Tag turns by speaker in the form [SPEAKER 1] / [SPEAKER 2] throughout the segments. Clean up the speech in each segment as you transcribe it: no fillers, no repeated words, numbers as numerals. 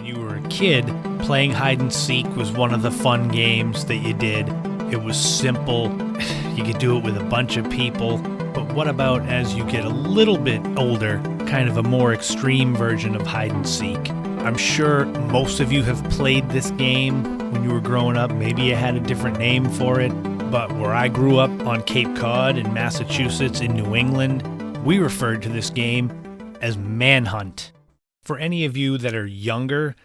[SPEAKER 1] When you were a kid, playing hide and seek was one of the fun games that you did. It was simple. You could do it with a bunch of people. But what about as you get a little bit older, kind of a more extreme version of hide and seek? I'm sure most of you have played this game when you were growing up. Maybe you had a different name for it. But where I grew up on Cape Cod in Massachusetts in New England, we referred to this game as Manhunt. For any of you that are younger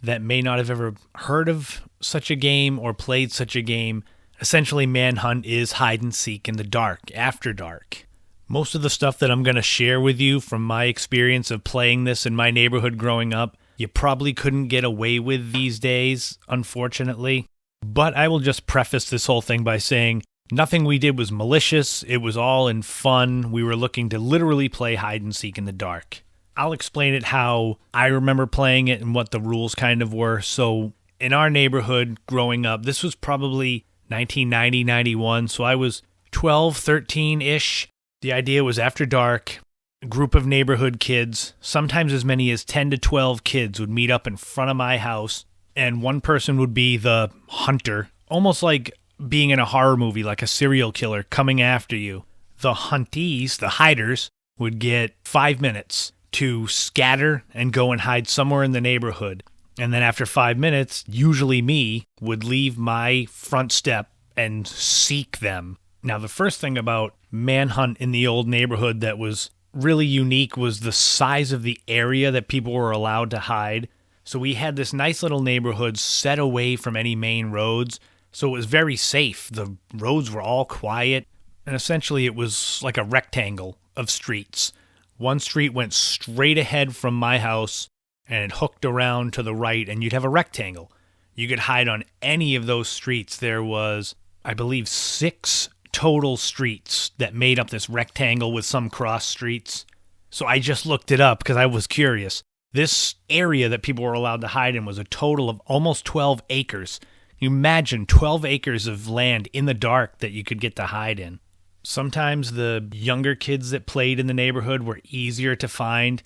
[SPEAKER 1] that may not have ever heard of such a game or played such a game, essentially Manhunt is hide and seek in the dark, after dark. Most of the stuff that I'm going to share with you from my experience of playing this in my neighborhood growing up, you probably couldn't get away with these days, unfortunately. But I will just preface this whole thing by saying nothing we did was malicious. It was all in fun. We were looking to literally play hide and seek in the dark. I'll explain it how I remember playing it and what the rules kind of were. So in our neighborhood growing up, this was probably 1990, 91. So I was 12, 13-ish. The idea was after dark, a group of neighborhood kids, sometimes as many as 10 to 12 kids would meet up in front of my house. And one person would be the hunter, almost like being in a horror movie, like a serial killer coming after you. The huntees, the hiders, would get 5 minutes to scatter and go and hide somewhere in the neighborhood. And then after 5 minutes, usually me, would leave my front step and seek them. Now, the first thing about Manhunt in the old neighborhood that was really unique was the size of the area that people were allowed to hide. So we had this nice little neighborhood set away from any main roads, so it was very safe. The roads were all quiet, and essentially it was like a rectangle of streets. One street went straight ahead from my house, and it hooked around to the right, and you'd have a rectangle. You could hide on any of those streets. There was, I believe, 6 total streets that made up this rectangle with some cross streets. So I just looked it up because I was curious. This area that people were allowed to hide in was a total of almost 12 acres. You imagine 12 acres of land in the dark that you could get to hide in. Sometimes the younger kids that played in the neighborhood were easier to find.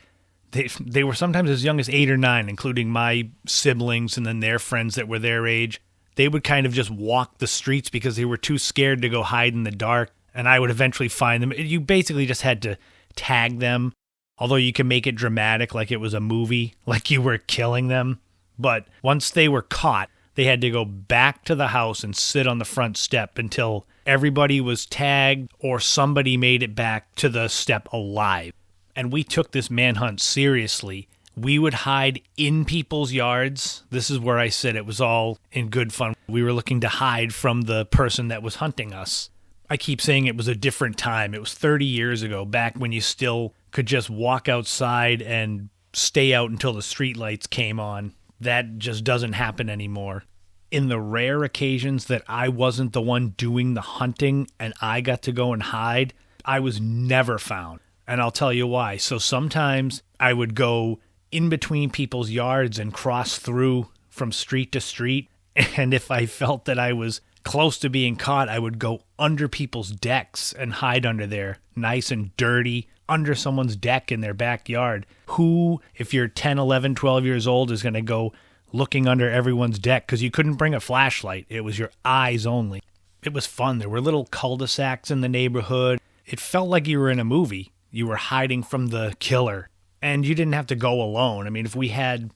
[SPEAKER 1] They were sometimes as young as 8 or 9, including my siblings and then their friends that were their age. They would kind of just walk the streets because they were too scared to go hide in the dark, and I would eventually find them. You basically just had to tag them, although you can make it dramatic like it was a movie, like you were killing them. But once they were caught, they had to go back to the house and sit on the front step until everybody was tagged or somebody made it back to the step alive. And we took this manhunt seriously. We would hide in people's yards. This is where I said it was all in good fun. We were looking to hide from the person that was hunting us. I keep saying it was a different time. It was 30 years ago, back when you still could just walk outside and stay out until the streetlights came on. That just doesn't happen anymore. In the rare occasions that I wasn't the one doing the hunting and I got to go and hide, I was never found. And I'll tell you why. So sometimes I would go in between people's yards and cross through from street to street. And if I felt that I was close to being caught, I would go under people's decks and hide under there, nice and dirty, under someone's deck in their backyard. Who, if you're 10, 11, 12 years old, is going to go looking under everyone's deck? Because you couldn't bring a flashlight. It was your eyes only. It was fun. There were little cul-de-sacs in the neighborhood. It felt like you were in a movie. You were hiding from the killer. And you didn't have to go alone. I mean, if we had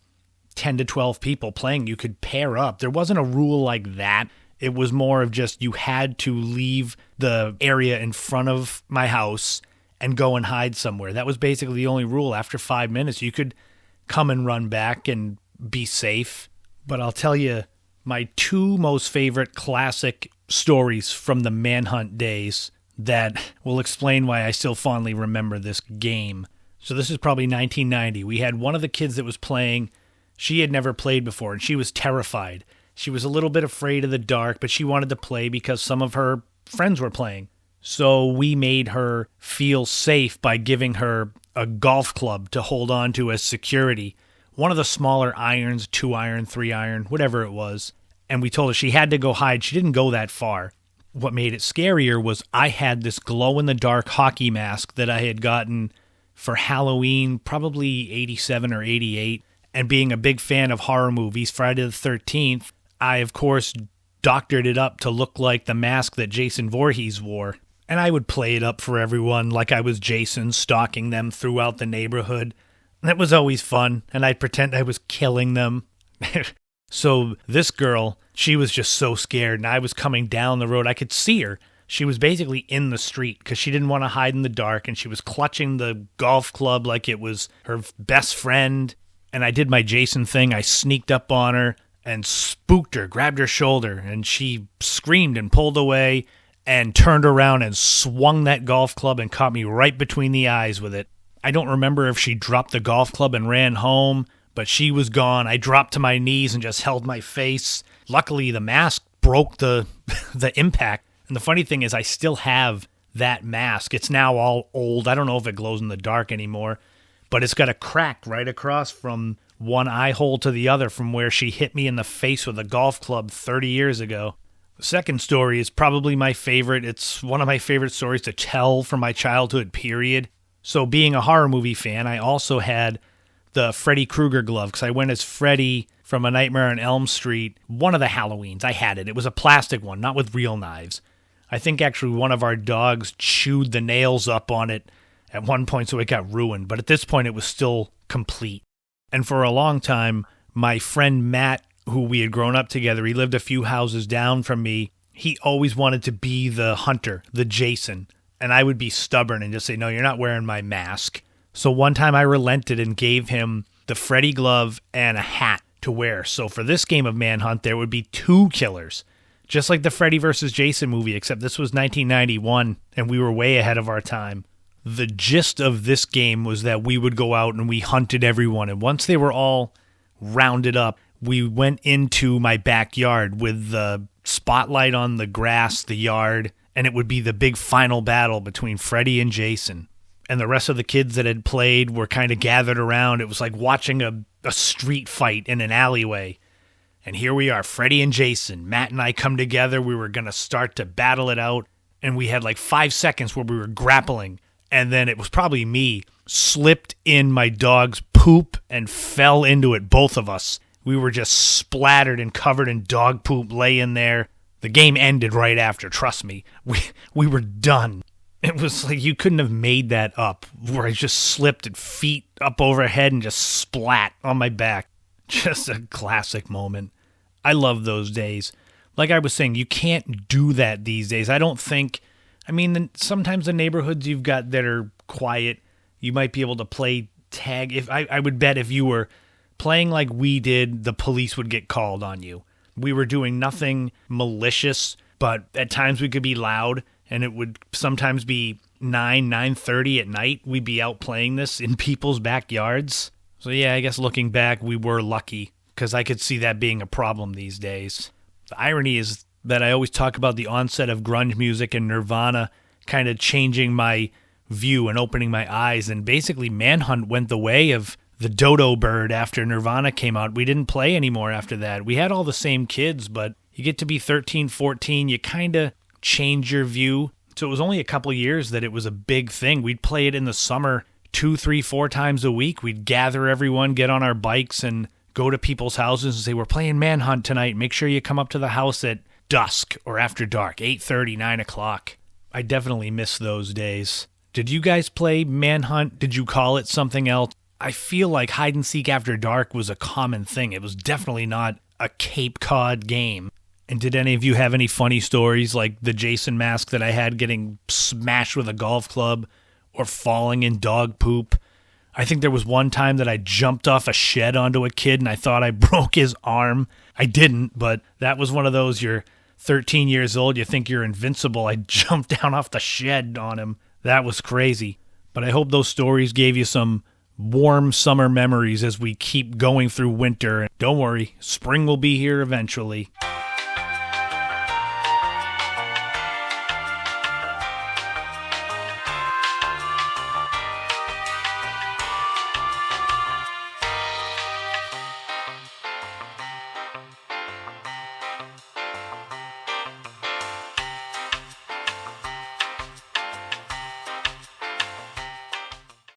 [SPEAKER 1] 10 to 12 people playing, you could pair up. There wasn't a rule like that. It was more of just you had to leave the area in front of my house and go and hide somewhere. That was basically the only rule. After 5 minutes, you could come and run back and be safe. But I'll tell you, my 2 most favorite classic stories from the Manhunt days that will explain why I still fondly remember this game. So this is probably 1990. We had one of the kids that was playing. She had never played before, and she was terrified. She was a little bit afraid of the dark, but she wanted to play because some of her friends were playing. So we made her feel safe by giving her a golf club to hold on to as security. One of the smaller irons, 2-iron, 3-iron, whatever it was. And we told her she had to go hide. She didn't go that far. What made it scarier was I had this glow-in-the-dark hockey mask that I had gotten for Halloween, probably 87 or 88. And being a big fan of horror movies, Friday the 13th, I, of course, doctored it up to look like the mask that Jason Voorhees wore. And I would play it up for everyone like I was Jason, stalking them throughout the neighborhood. That was always fun, and I'd pretend I was killing them. So this girl, she was just so scared, and I was coming down the road. I could see her. She was basically in the street because she didn't want to hide in the dark, and she was clutching the golf club like it was her best friend. And I did my Jason thing. I sneaked up on her and spooked her, grabbed her shoulder, and she screamed and pulled away and turned around and swung that golf club and caught me right between the eyes with it. I don't remember if she dropped the golf club and ran home, but she was gone. I dropped to my knees and just held my face. Luckily, the mask broke the impact. And the funny thing is I still have that mask. It's now all old. I don't know if it glows in the dark anymore, but it's got a crack right across from one eye hole to the other from where she hit me in the face with a golf club 30 years ago. The second story is probably my favorite. It's one of my favorite stories to tell from my childhood, period. So being a horror movie fan, I also had the Freddy Krueger glove because I went as Freddy from A Nightmare on Elm Street. One of the Halloweens, I had it. It was a plastic one, not with real knives. I think actually one of our dogs chewed the nails up on it at one point, so it got ruined. But at this point, it was still complete. And for a long time, my friend Matt, who we had grown up together, he lived a few houses down from me. He always wanted to be the hunter, the Jason. And I would be stubborn and just say, no, you're not wearing my mask. So one time I relented and gave him the Freddy glove and a hat to wear. So for this game of Manhunt, there would be two killers. Just like the Freddy vs. Jason movie, except this was 1991, and we were way ahead of our time. The gist of this game was that we would go out and we hunted everyone. And once they were all rounded up, we went into my backyard with the spotlight on the grass, the yard, and it would be the big final battle between Freddy and Jason. And the rest of the kids that had played were kind of gathered around. It was like watching a street fight in an alleyway. And here we are, Freddy and Jason. Matt and I come together. We were going to start to battle it out. And we had like 5 seconds where we were grappling. And then it was probably me, slipped in my dog's poop and fell into it, both of us. We were just splattered and covered in dog poop laying there. The game ended right after, trust me. We were done. It was like you couldn't have made that up, where I just slipped and feet up overhead and just splat on my back. Just a classic moment. I love those days. Like I was saying, you can't do that these days. I don't think... I mean, sometimes the neighborhoods you've got that are quiet, you might be able to play tag. If I would bet if you were playing like we did, the police would get called on you. We were doing nothing malicious, but at times we could be loud, and it would sometimes be 9:30 at night. We'd be out playing this in people's backyards. So yeah, I guess looking back, we were lucky, because I could see that being a problem these days. The irony is that I always talk about the onset of grunge music and Nirvana kind of changing my view and opening my eyes, and basically Manhunt went the way of the dodo bird after Nirvana came out. We didn't play anymore after that. We had all the same kids, but you get to be 13, 14, you kind of change your view. So it was only a couple years that it was a big thing. We'd play it in the summer 2, 3, 4 times a week. We'd gather everyone, get on our bikes, and go to people's houses and say, we're playing Manhunt tonight. Make sure you come up to the house at dusk or after dark, 8:30, 9 o'clock. I definitely miss those days. Did you guys play Manhunt? Did you call it something else? I feel like hide and seek after dark was a common thing. It was definitely not a Cape Cod game. And did any of you have any funny stories like the Jason mask that I had getting smashed with a golf club or falling in dog poop? I think there was one time that I jumped off a shed onto a kid and I thought I broke his arm. I didn't, but that was one of those, you're 13 years old, you think you're invincible. I jumped down off the shed on him. That was crazy. But I hope those stories gave you some warm summer memories as we keep going through winter. Don't worry, spring will be here eventually.